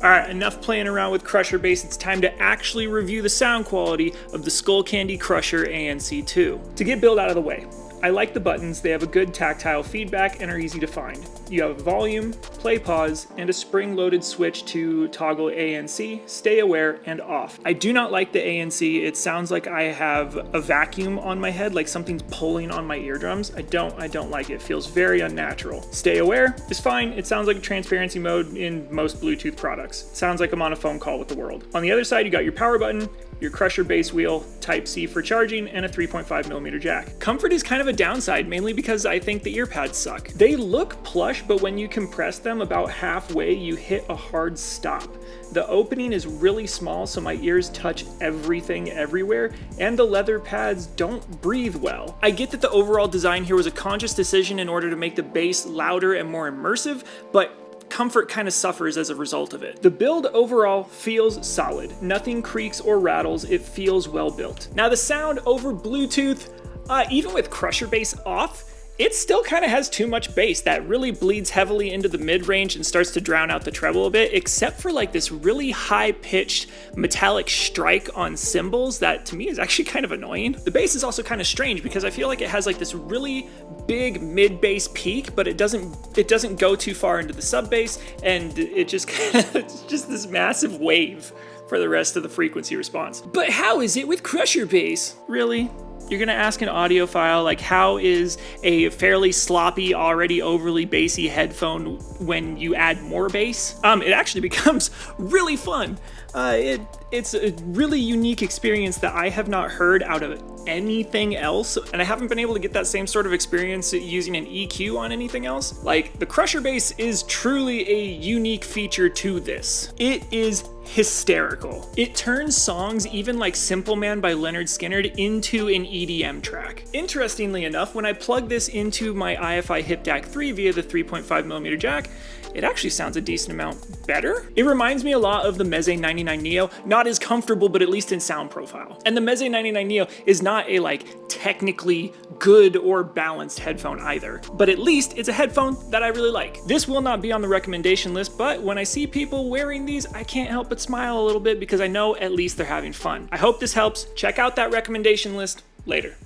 Alright, enough playing around with Crusher Bass, it's time to actually review the sound quality of the Skullcandy Crusher ANC2. To get build out of the way, I like the buttons, they have a good tactile feedback and are easy to find. You have volume, play pause, and a spring-loaded switch to toggle ANC, stay aware, and off. I do not like the ANC, it sounds like I have a vacuum on my head, like something's pulling on my eardrums. I don't like it, it feels very unnatural. Stay aware is fine, it sounds like a transparency mode in most Bluetooth products. It sounds like I'm on a phone call with the world. On the other side, you got your power button, your Crusher bass wheel, Type-C for charging, and a 3.5mm jack. Comfort is kind of a downside, mainly because I think the ear pads suck. They look plush, but when you compress them about halfway, you hit a hard stop. The opening is really small, so my ears touch everything everywhere, and the leather pads don't breathe well. I get that the overall design here was a conscious decision in order to make the bass louder and more immersive, but comfort kind of suffers as a result of it. The build overall feels solid. Nothing creaks or rattles, it feels well built. Now the sound over Bluetooth, even with Crusher Bass off, it still kind of has too much bass that really bleeds heavily into the mid-range and starts to drown out the treble a bit, except for like this really high-pitched metallic strike on cymbals that to me is actually kind of annoying. The bass is also kind of strange because I feel like it has like this really big mid-bass peak, but it doesn't go too far into the sub-bass, and it just kind of, it's just this massive wave for the rest of the frequency response. But how is it with Crusher Bass? Really? You're gonna ask an audiophile, like, how is a fairly sloppy, already overly bassy headphone when you add more bass? It actually becomes really fun. It's a really unique experience that I have not heard out of anything else, and I haven't been able to get that same sort of experience using an EQ on anything else. Like, the Crusher Bass is truly a unique feature to this. It is hysterical. It turns songs even like Simple Man by Leonard Skinner into an EDM track. Interestingly enough, when I plug this into my IFI Hip DAC 3 via the 3.5mm jack, it actually sounds a decent amount better. It reminds me a lot of the Meze 99 Neo, not as comfortable, but at least in sound profile. And the Meze 99 Neo is not a like technically good or balanced headphone either, but at least it's a headphone that I really like. This will not be on the recommendation list, but when I see people wearing these, I can't help but smile a little bit because I know at least they're having fun. I hope this helps. Check out that recommendation list later.